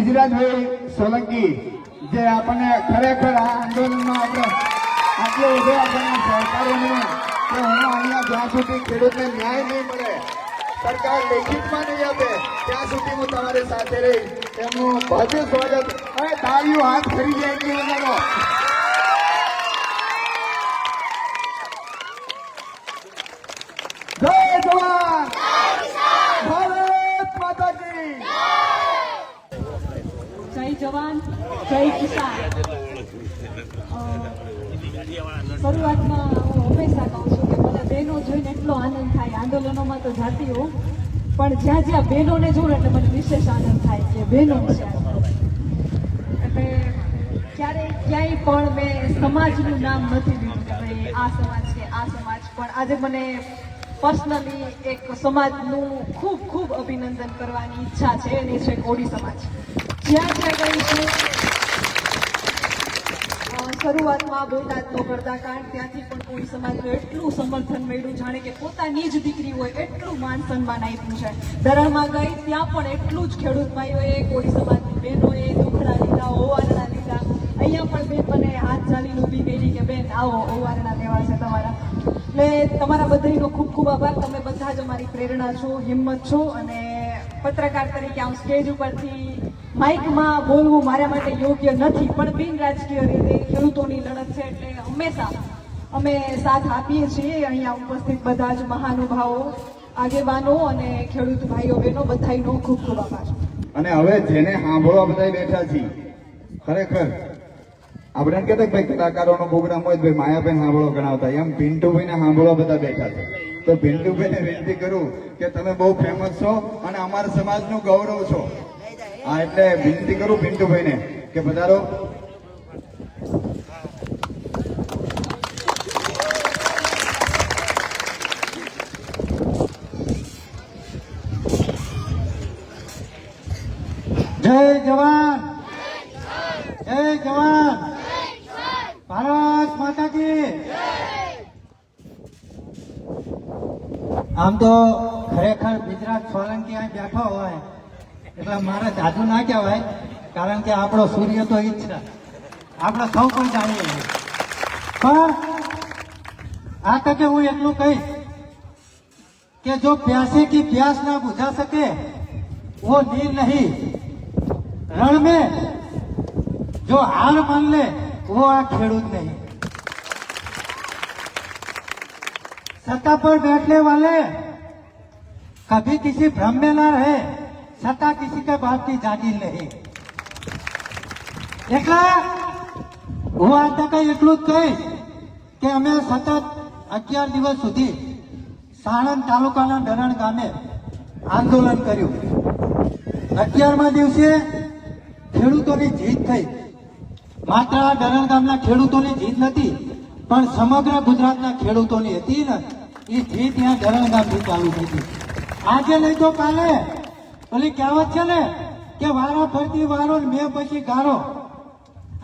ગિજરાજભાઈ સોલંકી જે આપણને ખરેખર આ આંદોલનમાં આપણે આટલો બધો આપણને સહકારોને કે હું અહીંયા જ્યાં સુધી ખેડૂતને ન્યાય નહીં મળે, સરકાર લેખિતમાં નહીં આપે ત્યાં સુધી હું તમારી સાથે રહી. એમનું ભવ્ય સ્વાગત. હવે તાળીઓ હાથ ફરી જાય એટલી વગાડો. જય જવાન, ભારત માતા કી જય જવાન, જય કિસાન. શરૂઆતમાં હું હંમેશા કહું છું કે મને બહેનો જોઈને એટલો આનંદ થાય. આંદોલનોમાં તો જાતી હોઉં, પણ જ્યાં જ્યાં બહેનોને જોઉં એટલે મને વિશેષ આનંદ થાય કે બહેનો છે. એટલે ક્યાંય પણ મેં સમાજનું નામ નથી લીધું કે ભાઈ આ સમાજ કે આ સમાજ, પણ આજે મને પર્સનલી એક સમાજનું ખૂબ ખૂબ અભિનંદન કરવાની ઈચ્છા છે, અને છે કોળી સમાજ. જ્યાં જ્યાં ગઈ છું, શરૂઆતમાં બોટાદ નો કરદાકાંડ, ત્યાંથી પણ કોળી સમાજનું એટલું સમર્થન મળ્યું, જાણે કે પોતાની જ દીકરી હોય એટલું માન સન્માન આપ્યું છે. ધરણમાં ગઈ ત્યાં પણ એટલું જ ખેડૂત ભાઈઓએ, કોળી સમાજની બહેનોએ દુખડા લીધા, ઓવારણા લીધા. અહીંયા પણ બેન મને હાથ ચાલીને ઊભી કરી કે બેન આવો ઓવારણા લેવા છે તમારા. એટલે તમારા બધાનો ખૂબ ખૂબ આભાર. તમે બધા જ અમારી પ્રેરણા છો, હિંમત છો, અને પત્રકાર તરીકે આમ સ્ટેજ ઉપરથી માઇકમાં બોલવું મારા માટે યોગ્ય નથી, પણ બિન રાજકીય રીતે ખેડૂતોની લડત છે એટલે હંમેશા અમે સાથ આપીએ છીએ. અહીંયા ઉપસ્થિત બધા જ મહાનુભાવો, આગેવાનો અને ખેડૂત ભાઈઓ બહેનો બધાનો ખૂબ ખૂબ આભાર. અને હવે જેને સાંભળવા બધા બેઠા છીએ, ખરેખર આપણે કહેતા ભાઈ કલાકારોનો પ્રોગ્રામ હોય ભાઈ માયાબેન સાંભળો ગણાવતા, એમ પિન્ટુભાઈને સાંભળવા બધા બેઠા છે. તો પિન્ટુભાઈને વિનંતી કરું કે તમે બહુ ફેમસ છો અને અમારા સમાજનું ગૌરવ છો. હા, એટલે વિનંતી કરું પિન્ટુભાઈને કે પધારો. જય જવાન, જય જવાન, ભારત માતા કી. આમ તો ખરેખર ગુજરાત સોલંકી અહીં બેઠો હોય એટલે મારે જાદુ ના કહેવાય, કારણ કે આપણો સૂર્ય તો ઈ જ છે, આપણે સૌ પણ જાણીએ છીએ. પણ આ તકે હું એટલું કહીશ કે જો પ્યાસે કી પ્યાસ ના બુझा सके वो नीर नहीं, रण में जो हार मान ले वो आ खेडूत नहीं. सत्ता पर बैठने वाले कभी किसी भ्रम में ना रहे, सत्ता किसी के बाप की जागीर नहीं. એટલે હું આ તકે એટલું જ કહીશ કે અમે સતત 11 દિવસ સુધી સાણંદ તાલુકાના ધરણ ગામે આંદોલન કર્યું. 11મા દિવસે ખેડૂતોની જીત થઈ. માત્ર આ ધરણ ગામના ખેડૂતોની જીત નથી, પણ સમગ્ર ગુજરાતના ખેડૂતોની હતી ને એ જીત ત્યાં ધરણ ગામથી ચાલુ થઈ હતી. આજે નહીં તો કાલે ઓલી કહેવત છે ને કે વારા ફરતી વારો ને મેં પછી ગારો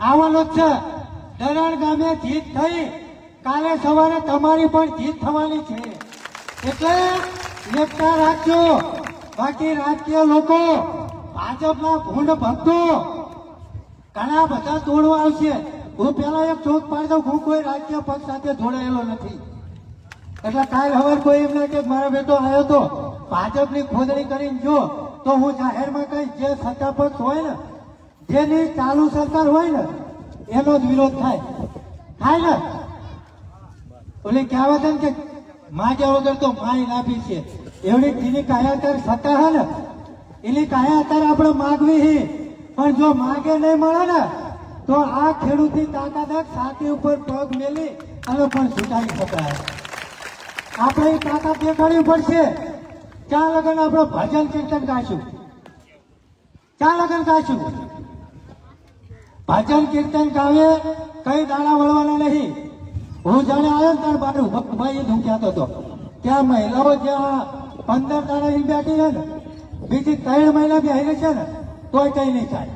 આવવાનો જ છે. ધરણ ગામે જીત થઈ, કાલે સવારે તમારી પણ જીત થવાની છે. એટલે એકતા રાખજો. બાકી રાજકીય લોકો, ભાજપના ભૂંડ ભક્તો ઘણા બધા તોડવા આવશે. હું પેલા એક ચોક પાડી દઉં, હું કોઈ રાજકીય પક્ષ સાથે જોડાયેલો નથી. એટલે કાલ હવે કોઈ એમ કે મારો બેટો આવ્યો તો ભાજપની ખોદણી કરીને જો, તો હું જાહેરમાં કહીશ જે સત્તા પક્ષ હોય ને, જેની ચાલુ સરકાર હોય ને એનો જ વિરોધ થાય ને. ઓલી કહેવત કે માગ્યા વગર તો માય નાખી છે, એવડી જેની કાયા અત્યારે સત્તા હે ને એની કાયા અત્યારે આપણે માગવી. પણ જો માગે નહીં મળે ને તો આ ખેડૂતની તાકાત છાતી ઉપર પગ મેલી અને પણ છૂટાવી શકાય. આપણે એ તાકાત દેખાડવી પડશે. ત્યાં લગન આપણે ભજન કીર્તન ગાઈશું, ત્યાં લગન ગાઈશું. ભજન કીર્તન ગાવે કઈ દાડા વળવાના નહીં. હું જાણે આવ્યો ને ત્યારે બારું ભાઈ હું કહેતો હતો ત્યાં મહિલાઓ જ્યાં 15 દાડા બેઠી છે ને, બીજી 3 મહિના બેહી છે ને તોય કઈ નહીં થાય.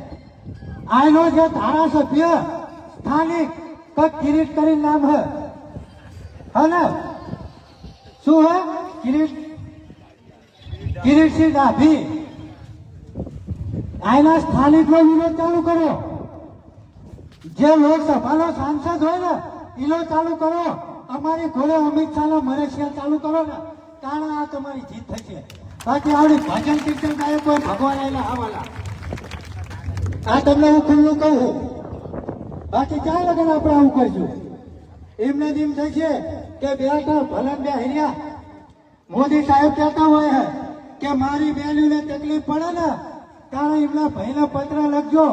આનો જે ધારાસભ્ય સ્થાનિક કિરીટ કરી નામ હે ને, શું હે કિરીટસિંહ ડાભી, આના સ્થાનિકનો વિરોધ ચાલુ કરો. જે લોકસભાનો સાંસદ હોય ને એનો ચાલુ કરો. અમારી ઘોડે અમિત શાહનો મરેશિયા ચાલુ કરો ને તાણે આ તમારી જીત થશે. બાકી આવડી ભજન કીર્તન ગાય કોઈ ભગવાન એના હવાલા. આ તમને હું ખુલ્લું કહું. બાકી ક્યાં લગન આપણે આવું કરશું. એમને જ એમ થશે કે બેટા ભલન બે હિર્યા. મોદી સાહેબ કહેતા હોય કે મારી બેનીને તકલીફ પડે ને ત્યારે એમના ભાઈને પત્ર લખજો.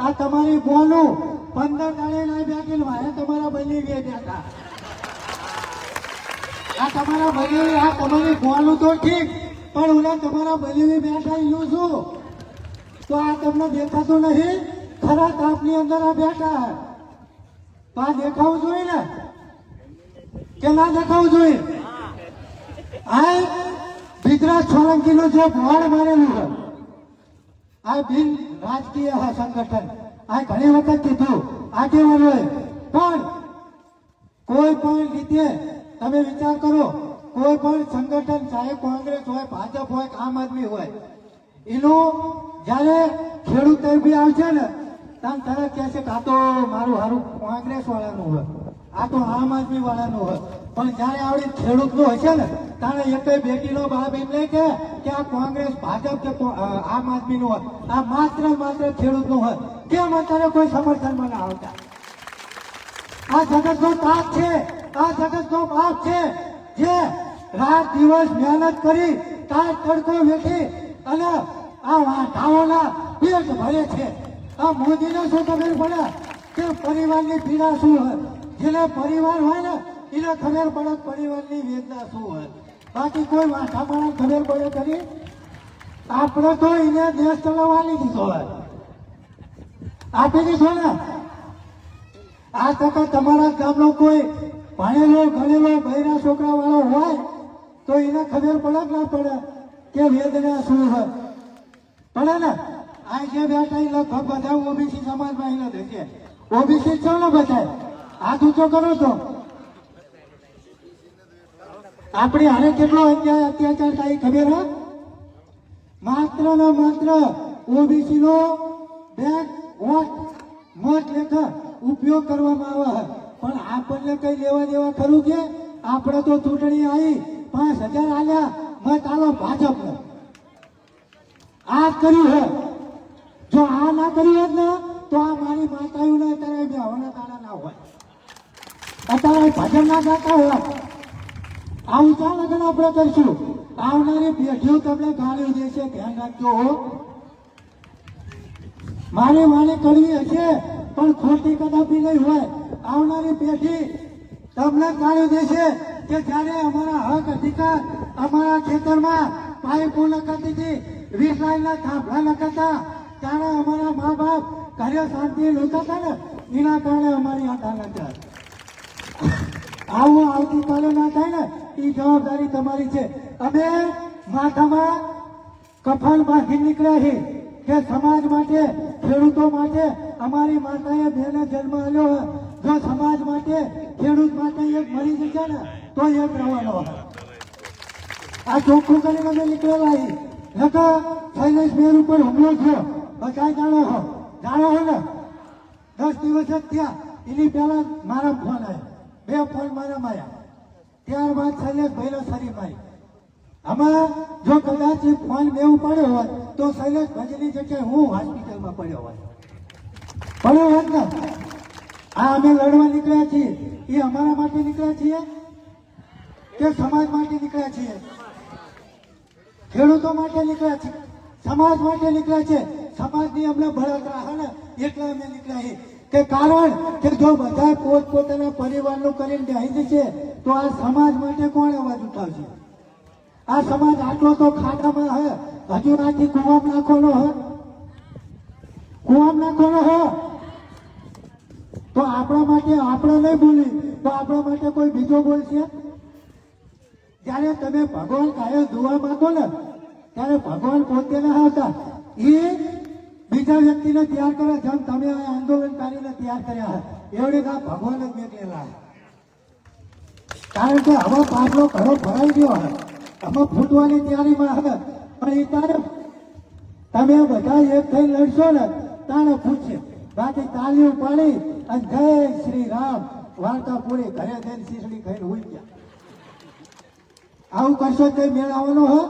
આ તમારી બોનું 15 દાડે ના બેઠી મારે તમારા બની બેઠા. આ તમારા બની આ તમારી બોનું તો ઠીક પણ ઓલા તમારા બની બેઠા એનું શું? તો આ તમને દેખાતું નહીં? ખરા તાપની અંદર આ બેઠા. તો આ દેખાવું જોઈએ ને કે ના દેખાવું જોઈએ? આ ગુજરાત સોલંકીનું જે બોર્ડ મારેલું છે આ બિન રાજકીય સંગઠન. આ ઘણી વખત કીધું આગેવાનોએ પણ કોઈ પણ રીતે તમે વિચાર કરો. કોઈ પણ સંગઠન ચાહે કોંગ્રેસ હોય, ભાજપ હોય, આમ આદમી હોય, એનું જયારે ખેડૂત તરફી આવશે ને ત્યારે તરત કહેશે કે આ તો મારું હારું કોંગ્રેસ વાળાનું હોય, આ તો આમ આદમી વાળાનું હોય. પણ જયારે આવડી ખેડૂતનું હશે ને ત્યારે એક બેટીનો બાપ એમ નહીં કે આ કોંગ્રેસ ભાજપ કે આમ આદમીનું હોય. આ માત્ર ખેડૂતનું હોય. કેમ અત્યારે કોઈ સમર્થનમાં ના આવતા? આ જગતનો તાપ છે, આ જગતનો બાપ છે જે રાત દિવસ મહેનત કરી તાજ તડકો વેઠી અને આ વાંઢાઓના પેટ ભરે છે. આ મોદીને શું ખબર પડે કે પરિવારની પીડા શું હોય? જેને પરિવાર હોય ને એને ખબર પડે પરિવારની વેદના શું હોય. બાકી કોઈ વાંઢા માણસ ખબર પડે કરી? આપણે તો એને દેશ ચલાવવાની દીધો હોય, આપી દીધો ને. આ ટકા તમારા ગામનો કોઈ ભણેલો ગણેલો બૈરા છોકરા વાળો હોય તો એને ખબર પડે કે ના પડે કે વેદના શું હોય? પડે ને. આ જે બેઠા એ લગભગ બધા ઓબીસી સમાજમાં એને થશે. ઓબીસી છો ને બધા હાથ ઊંચો કરો તો આપણે હારે કેટલો અત્યાચાર થાય ખબર હે? માત્ર ને માત્ર ઓબીસી નો બેંક મત લેખા ઉપયોગ કરવામાં આવે. પણ આપણને કઈ લેવા દેવા ખરું કે? આપણે તો ચૂંટણી આવી 5000 આલ્યા મત આલો ભાજપને. આ કર્યું હે. જો આ ના કર્યું હોત ને તો આ મારી માતાઓને અત્યારે બે હવના તાળા ના હોય, અત્યારે ભજન ના ગાતા હોય. આવું ચા લગન આપણે કરશું. આવનારી પેઢીઓ તમને ગાળ્યું દેશે, ધ્યાન રાખજો. મારી કરવી હશે પણ ખોટી કદાપી નહીં હોય. આવનારી પેઢી તમને ગાળ્યું દેશે કે જયારે અમારા હક અધિકાર અમારા ખેતરમાં પાઇપો નખાતી હતી, 20 લાઈનના થાંભલા નખાતા, ત્યારે અમારા મા બાપ ઘરે શાંતિ લોતા હતા ને એના કારણે અમારી અદાલત. આવું આવતીકાલે ના થાય ને એ જવાબદારી તમારી છે. અમે માથામાં કફન બાંધી નીકળ્યા છીએ કે સમાજ માટે, ખેડૂતો માટે. અમારી માતાએ બેને જન્મ આપ્યો. જો સમાજ માટે, ખેડૂત માટે એક મરી જશે ને તો એક રહેવાનો. આ ચોખ્ખું કરીને અમે નીકળેલા છીએ. નકર શૈલેષ બેન ઉપર હુમલો થયો બધા જાણો હો ને. 10 દિવસ જ થયા. એની પહેલા મારા ફોન આવ્યા, 2 ફોન મારા માર્યા. ત્યારબાદ શૈલેષભાઈનો શરીર મારી. આમાં જો કદાચ ફોન મેં ઉપાડ્યો હોત તો શૈલેષ ભજની જગ્યાએ હું હોસ્પિટલમાં પડ્યો હોત. પડ્યો હોત ને. આ અમે લડવા નીકળ્યા છીએ એ અમારા માટે નીકળ્યા છીએ કે સમાજ માટે નીકળ્યા છીએ? ખેડૂતો માટે નીકળ્યા છીએ, સમાજ માટે નીકળ્યા છે. સમાજની અમને બળતરા હે ને એટલે અમે નીકળ્યા છીએ. કે કારણ કે જો બધા પોતપોતાના પરિવારનું કરીને બેસી જશે તો આ સમાજ માટે કોણ અવાજ ઉઠાવશે? આ સમાજ આટલો તો ખાડામાં હે, હજુ આથી કુવામ નાખવાનો હે, કુવામ નાખવાનો હે. તો આપણા માટે આપણે નહીં બોલી તો આપણા માટે કોઈ બીજો બોલશે? જયારે તમે ભગવાન કાયમ દુઆ માંગો ને ત્યારે ભગવાન પોતે ના આવતા, એ બીજા વ્યક્તિને તૈયાર કરે. જેમ તમે આંદોલનકારીને તૈયાર કર્યા એવડી આ ભગવાન જ નીકળેલા. કારણ કે હવે પાછલો ઘરો ભરાઈ ગયો હવે ફૂટવાની તૈયારીમાં હવે. પણ એ તારે તમે બધા એક થઈ લડશો ને તાણે પૂછશે. બાકી તાલીઓ પાડી અને જય શ્રી રામ વાર્તા પૂરી ઘરે જઈને શીશડી ખાઈને હોઈ ગયા. આવું કરશો તો મેળ આવવાનો હો.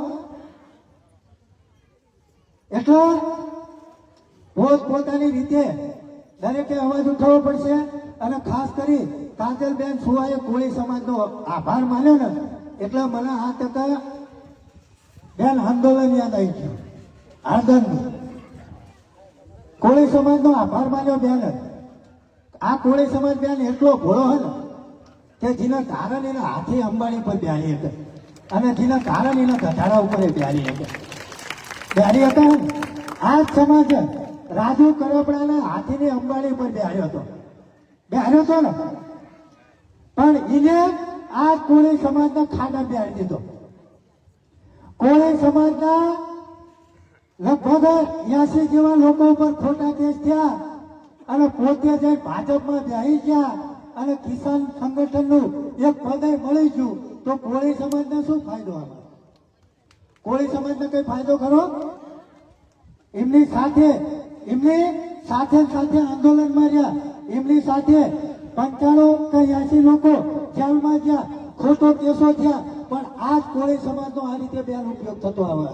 એટલે પોતપોતાની રીતે દરેકે અવાજ ઉઠાવવો પડશે. અને ખાસ કરી કાજલબેન સુવાએ કોળી સમાજનો આભાર માન્યો ને એટલે મને આ ટકા બેન આંદોલન યાદ આવી ગયું. આંદોલન કોળી સમાજનો આભાર માન્યો બેન. આ કોળી સમાજ બેન એટલો ભોળો હોય ને કે જેના કારણ એના હાથે અંબાણી પર બેહારી હતા અને જેના કારણ એના ગધાડા ઉપર બેહારી હતા. બેહારી હતા ને આ જ સમાજ રાજુ કરોપડાના હાથીને અંબાણી પર બેહાર્યો હતો. બેહાર્યો હતો ને પણ એને આ કોળી સમાજના ખાડા બેહારી દીધો. કોળી સમાજના લગભગ 80 જેવા લોકો ઉપર ખોટા કેસ થયા અને પોતે જઈ ભાજપમાં બેસી ગયા અને કિસાન સંગઠનનું એક પદ મળી ગયું. તો કોળી સમાજને શું ફાયદો આમાં? કોળી સમાજને કઈ ફાયદો ખરો? એમની સાથે આંદોલનમાં રહ્યા. એમની સાથે 95 કે 80 લોકો જેલમાં ગયા, ખોટો કેસો થયા. પણ આ જ કોળી સમાજનો આ રીતે બેન ઉપયોગ થતો આવે.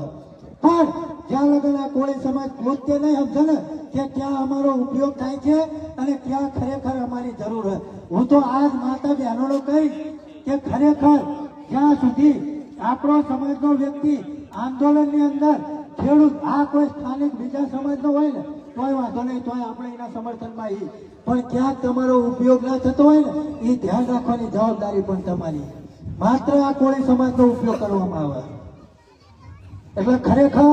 પણ જ્યાં લગન આ કોળી સમાજ પોતે નહીં સમજે ને કે ક્યાં અમારો ઉપયોગ થાય છે અને ક્યાં ખરેખર અમારી જરૂર છે. હું તો આજ માતા બહેનોને કહીશ કે ખરેખર જ્યાં સુધી આપણો સમાજનો વ્યક્તિ આંદોલનની અંદર ખેડૂત આ કોઈ સ્થાનિક બીજા સમાજનો હોય ને તોય વાંધો નહીં, તોય આપણે એના સમર્થનમાં એ પણ ક્યાંક તમારો ઉપયોગ ના થતો હોય ને એ ધ્યાન રાખવાની જવાબદારી પણ તમારી. માત્ર આ કોળી સમાજનો ઉપયોગ કરવામાં આવે એટલે ખરેખર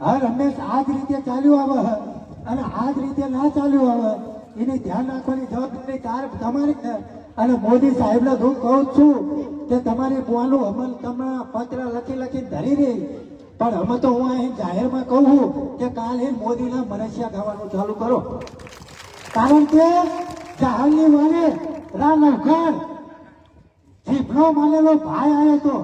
હર હંમેશા આ જ રીતે ચાલ્યું આવે અને આ જ રીતે ના ચાલ્યું આવે એની ધ્યાન રાખવાની જવાબદારી તમારી છે. અને મોદી સાહેબને હું કહું છું કે તમારી બોવાનું અમલ તમે પત્ર લખી ધરી રહી. પણ અમે તો હું અહીં જાહેરમાં કહું કે કાલે મોદીના મનસ્યા ગાવાનું ચાલુ કરો. કારણ કે જાહેરની વાને રાનવઘર જીભનો માનેલો ભાઈ આવ્યો તો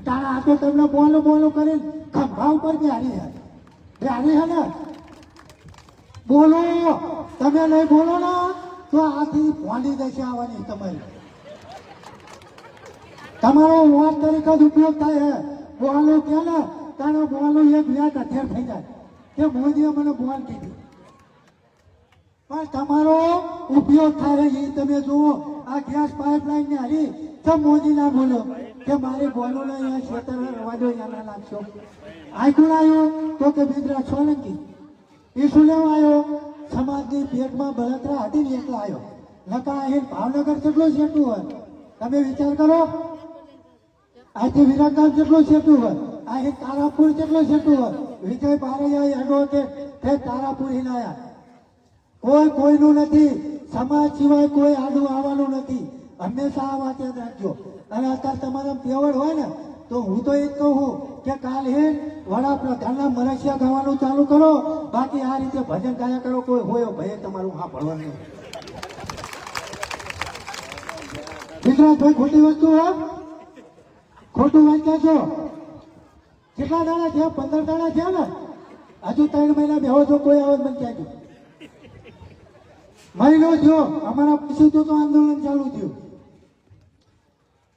તારા આ તો તમને બોલું કરીને ખંભા ઉપર બેહારી હે ને. બોલો, તમે નહીં બોલો ને તો આથી ભોંડી દશા આવવાની તમારી. તમારો વોટ તરીકે જ ઉપયોગ થાય હે. બોલું કે ને તારો બોલું એક વ્યાજ હથિયાર થઈ જાય કે મોદીએ મને બોલ કીધી. પણ તમારો ઉપયોગ થાય એ તમે જુઓ. આ ગેસ પાઇપલાઇન ને હારી તો મોદી ના બોલો કે મારી બોલો ને અહીંયા ખેતર રવાજો યાના નાખશો. આ કોણ આવ્યો તો કે બિદ્રા સોલંકી. એ શું લેવા આવ્યો? સમાજની પેટમાં બળતરા હતી ને એટલે આવ્યો. નકા અહીં ભાવનગર કેટલું છેટું હોય તમે વિચાર કરો. આજથી વિરાટગામ કેટલું છેટું હોય, અહીં તારાપુર કેટલું છેટું હોય. વિજય બારૈયા એડવોકેટ તે તારાપુર હિનાયા. કોઈનું નથી. સમાજ સિવાય કોઈ આડું આવવાનું નથી. હંમેશા આ વાત યાદ રાખજો. અને અત્યારે તમારા પેવડ હોય ને તો હું તો એ જ કહું કે કાલે વડાપ્રધાનના મનસ્યા ગાવાનું ચાલુ કરો. બાકી આ રીતે ભજન ગાયા કરો. કોઈ હોય ભાઈ તમારું હા ભણવાનું નહીં. વિશ્વાસભાઈ ખોટી વસ્તુ હોય ખોટું વાંચ્યા છો. કેટલા દાડા થયા? 15 દાડા થયા ને. હજુ 3 મહિના બેહો છો કોઈ આવત બંધ ક્યાં ગયું? મહિનો થયો અમારા પછી તો આંદોલન ચાલુ થયું.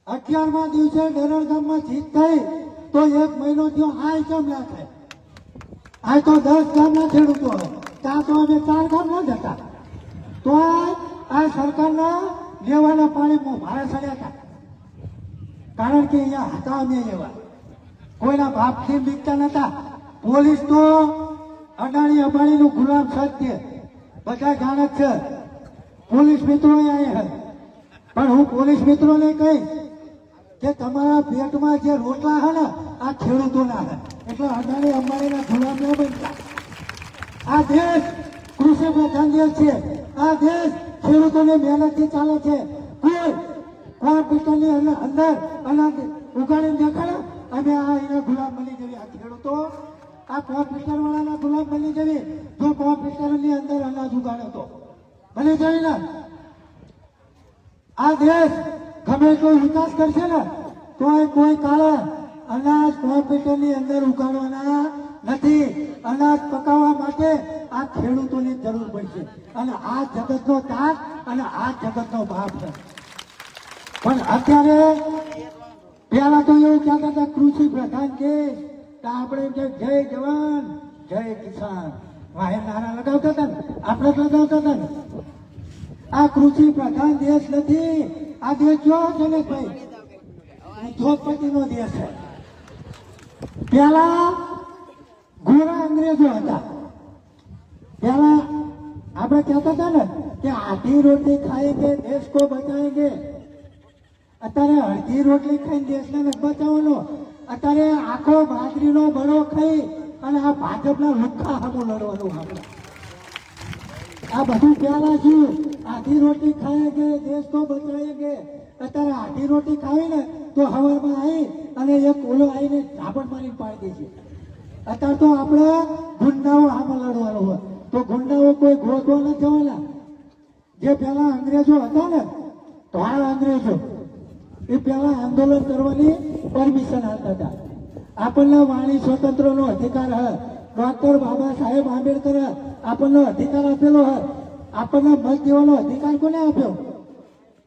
11મા દિવસે ડેરણ ગામમાં જીત થઈ તો 1 મહિનો થયો. આ કેમ ના થાય? આ તો 10 ગામના ખેડૂતો હોય ત્યાં તો અમે 4 ગામ ના જતા તો આ સરકારના લેવાના પાણી મારા સડ્યા હતા. કારણ કે અહીંયા હતા અમે એવા કોઈના બાપથી બીકતા નતા. પોલીસ તો અડાણી અબાણીનું ગુલામ સત્ય બધા જાણે છે. પોલીસ મિત્રો અહીંયા પણ હું પોલીસ મિત્રોને કહીશ કે તમારા પેટમાં જે રોટલા હે ને આ ખેડૂતોના હે. એટલે અડાણી અંબાણીના ગુલામ ન બનતા. આ દેશ કૃષિ પ્રધાન દેશ છે. આ દેશ ખેડૂતોની મહેનતથી ચાલે છે. કોઈ કોમ્પ્યુટરની અંદર અનાજ ઉગાડીને દેખાડે અને આ એના ગુલામ બની જવી. આ ખેડૂતો આ કોમ્પ્યુટર વાળાના ગુલામ બની જવી. જો કોમ્પ્યુટરની અંદર અનાજ ઉગાડે તો બની જવી ને. આ દેશ ગમે કોઈ વિકાસ કરશે ને તો કોઈ કાળે અનાજ કોમ્પ્યુટરની અંદર ઉગાડવાના નથી. અનાજ પકાવવા માટે આ ખેડૂતોની જરૂર પડશે અને આ જગતનો તાત અને આ જગતનો બાપ છે. પણ અત્યારે પેલા તો એવું કહેતા હતા કૃષિ પ્રધાન દેશ, તો આપણે એમ કે જય જવાન જય કિસાન વાહે નારા લગાવતા હતા ને, આપણે જ લગાવતા હતા ને. આ કૃષિ પ્રધાન દેશ નથી. આ દેશ જો છે ને ભાઈ ઉદ્યોગપતિનો દેશ છે. પેલા ગોરા અંગ્રેજો હતા. પેલા આપણે કહેતા હતા ને કે આધી રોટલી ખાएंगे देश को बचाएंगे. અત્યારે અડધી રોટલી ખાઈને દેશને નથી બચાવવાનો. અત્યારે આખો બાજરીનો બળો ખાઈ અને આ ભાજપના લુખ્ખા સામું લડવાનું આપણે. આ બધું પેલા શું આધી રોટલી ખાएंगे देश को बचाएंगे. અત્યારે આધી રોટલી ખાવી ને તો હવામાં આવી અને એક ઓલો આવીને ઝાપટ મારીને પાડી દે છે. અત્યારે તો આપણે ગુંડાઓ સામે લડવાનું હોય તો ગુંડાઓ કોઈ ગોતવા નથી જવાના. જે પેલા અંગ્રેજો હતા ને ધોળા અંગ્રેજો એ પેલા આંદોલન કરવાની પરમિશન આપતા હતા. આપણને વાણી સ્વતંત્રનો અધિકાર હે. ડોક્ટર બાબા સાહેબ આંબેડકર આપણને અધિકાર આપેલો હે. આપણને મત દેવાનો અધિકાર કોને આપ્યો?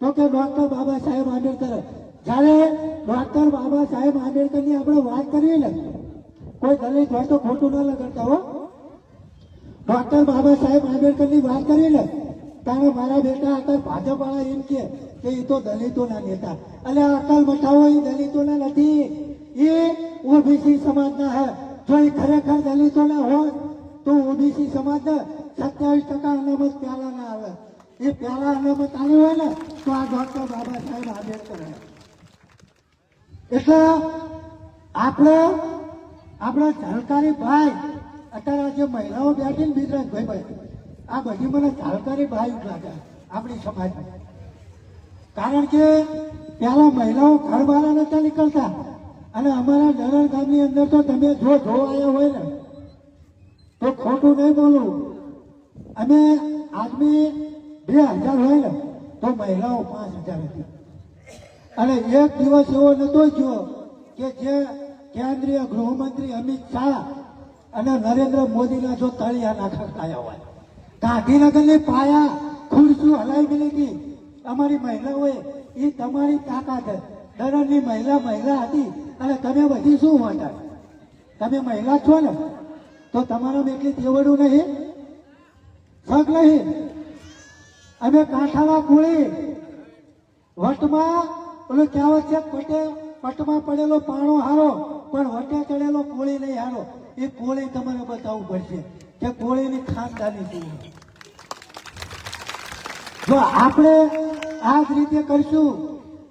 તો કે ડોક્ટર બાબા સાહેબ આંબેડકર. જ્યારે ડોક્ટર બાબા સાહેબ આંબેડકરની આપણે વાત કરીએ ને, કોઈ દલિત હોય તો ખોટું ન લગાડતા હો. ડોક્ટર બાબા સાહેબ આંબેડકરની વાત કરીએ ને ત્યારે મારા બેટા અત્યારે ભાજપ વાળા એમ કે એ તો દલિતોના નેતા. અને અકલ મઠાવો એ દલિતોના નથી, એ ઓબીસી સમાજના હે. જો એ ખરેખર દલિતોના હોય તો ઓબીસી સમાજને 27% અનામત પહેલા ના આવે. એ પહેલા અનામત આવ્યું હોય ને તો આ ડોક્ટર બાબા સાહેબ આંબેડકર હે. એટલે આપણા જાણકારી ભાઈ અત્યારે જે મહિલાઓ બેઠી ને ગુજરાત ભાઈ આ બધી મને જાણકારી ભાઈ લાગે આપણી સમાજમાં. કારણ કે પેલા મહિલાઓ ઘર બહાર નતા નીકળતા અને અમારા નરણ ગામની અંદર તો તમે જો આવ્યા હોય ને તો ખોટું નહીં બોલું, અમે આદમી 2000 હોય ને તો મહિલાઓ 5000 હતી. અને એક દિવસ એવો નતો ગયો કે જે કેન્દ્રીય ગૃહમંત્રી અમિત શાહ અને નરેન્દ્ર મોદીના જો તળિયા ના ખખડાયા હોય. ગાંધીનગરની પાયા ખુરશીઓ હલાવી ગયેલી હતી અમારી મહિલાઓએ. એ તમારી તાકાત છે. દરણની મહિલા હતી અને તમે બધી શું હતા? તમે મહિલા છો ને તો તમારામાં એટલી તેવડું નહીં, શક નહીં. અમે કાંઠામાં કુળી વટમાં ઓલું કહેવત છે પટમાં પડેલો પાણો હારો પણ વટે ચડેલો કોળી નહીં હારો. એ કોળી તમારે બતાવવું પડશે કે કોળીની ખાનદાની શું. જો આપણે આ જ રીતે કરશું,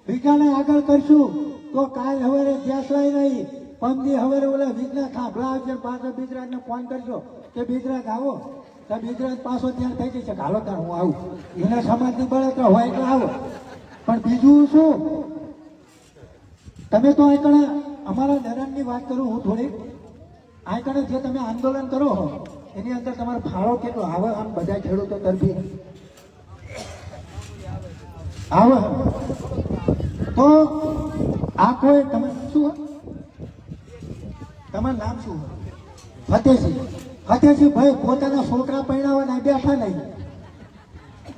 બીજાને આગળ કરશું તો કાલ હવે દેશવાય નહીં. પમદી હવે ઓલા વીજના થાંભલા આવશે, પાછો ગુજરાતને ફોન કરશો કે ગુજરાત આવો તો ગુજરાત પાછો ત્યાં થઈ જશે. હાલો ત્યાં હું આવું, એના સમાજની બળતરા હોય એટલે આવો. પણ બીજું શું, તમે તો આઈકણે અમારા નરણની વાત કરું હું થોડીક. આઈકણે જે તમે આંદોલન કરો હો એની અંદર તમારો ફાળો કેટલો આવે? આમ બધા ખેડૂતો તરફી આવે તો આ કોઈ તમે શું તમારું નામ શું? ફતેહસિંહ ભાઈ પોતાના છોકરા પરણાવવા બેઠા નહીં,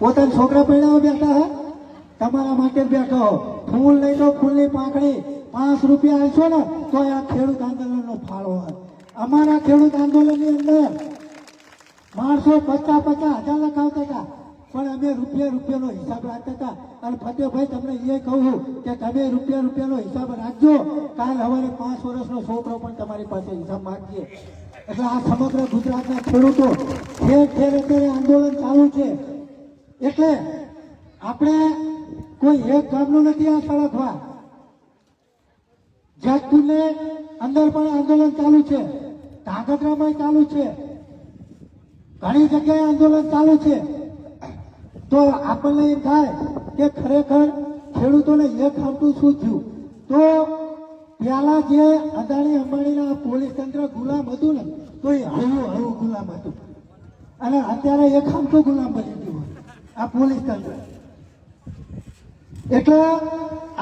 પોતાના છોકરા પરણાવવા બેઠા હે. તમારા માટે બેઠો ફૂલ લઈ લો, ફૂલની પાંખડી 5 રૂપિયા આપશો ને તો આ ખેડૂત આંદોલનનો ફાળો હોય. અમારા ખેડૂત આંદોલનની અંદર માણસો 50,000 લખાવતા હતા પણ અમે રૂપિયાનો હિસાબ રાખતા હતા. અને ફતેહભાઈ તમને એ કહું કે તમે રૂપિયાનો હિસાબ રાખજો, કાલ સવારે 5 વર્ષનો છોકરો પણ તમારી પાસે હિસાબ માંગીએ. એટલે આ સમગ્ર ગુજરાતના ખેડૂતો ઠેર ઠેર અત્યારે આંદોલન ચાલુ છે. એટલે આપણે કોઈ એક ગામનું નથી આ સળગવા. જેતપુરને અંદર પણ આંદોલન ચાલુ છે, ધાંગધ્રામાં ચાલુ છે, ઘણી જગ્યાએ આંદોલન ચાલુ છે. તો આપણને એમ થાય કે ખરેખર ખેડૂતોને એક આવતું શું થયું? તો પેલા જે અદાણી અંબાણીના પોલીસ તંત્ર ગુલામ હતું ને તો એ હળવું ગુલામ હતું અને અત્યારે એક આવતું ગુલામ બની ગયું આ પોલીસ તંત્ર. એટલે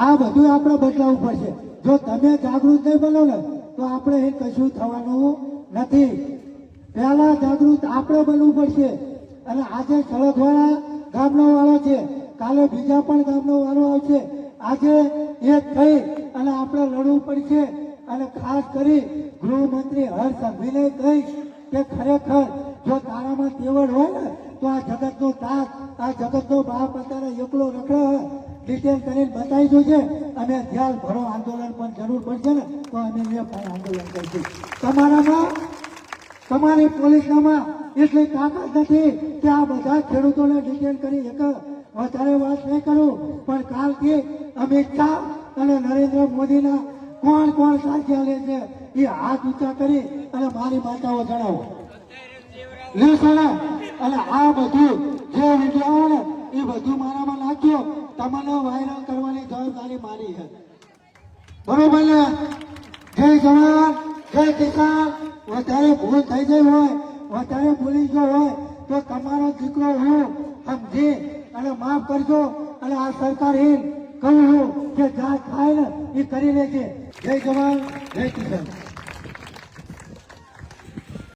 આ બધું આપણે બદલાવવું પડશે. જો તમે જાગૃત નહીં બનો ને તો આપણે એ કશું થવાનું નથી. પહેલા જાગૃત આપણે બનવું પડશે. અને આજે સળગવાળા ગામનો વાળો છે, કાલે બીજા પણ ગામનો વાળો આવશે. આજે એક થઈ અને આપણે લડવું પડશે. અને ખાસ કરી ગૃહમંત્રી હર્ષ સંઘવીને કહી કે ખરેખર જો તારામાં તેવડ હોય ને તો આ જગતનો તાત, આ જગતનો બાપ અત્યારે એકલો રખડે ડિટેન કરીને બતાવી જોજે. અને ધ્યાન ભરો આંદોલન પણ જરૂર પડશે ને તો અમે એ પણ આંદોલન કરીશું. તમારી પોલીસનામાં એટલી તાકાત નથી કે આ બધા ખેડૂતોને ડિટેન કરી એક વધારે વાત નહીં કરું, પણ કાલથી અમિત શાહ અને નરેન્દ્ર મોદીના કોણ કોણ સાચી લે છે એ હાથ ઊંચા કરી અને મારી માતાઓ જણાવો લેશો ને. અને આ બધું જે વિડીયો ને એ બધું મારામાં નાખ્યો, તમને વાયરલ કરવાની જવાબદારી મારી છે. બરોબર ને? જય જવાન જય કિસાન. વધારે ભૂલ થઈ ગઈ હોય, વધારે ભૂલી ગયો હોય તો તમારો દીકરો હું સમજી અને માફ કરજો. અને આ સરકારહીન કહું છું કે જ્યાં થાય ને એ કરી લેજે. જય જવાન જય કિસાન.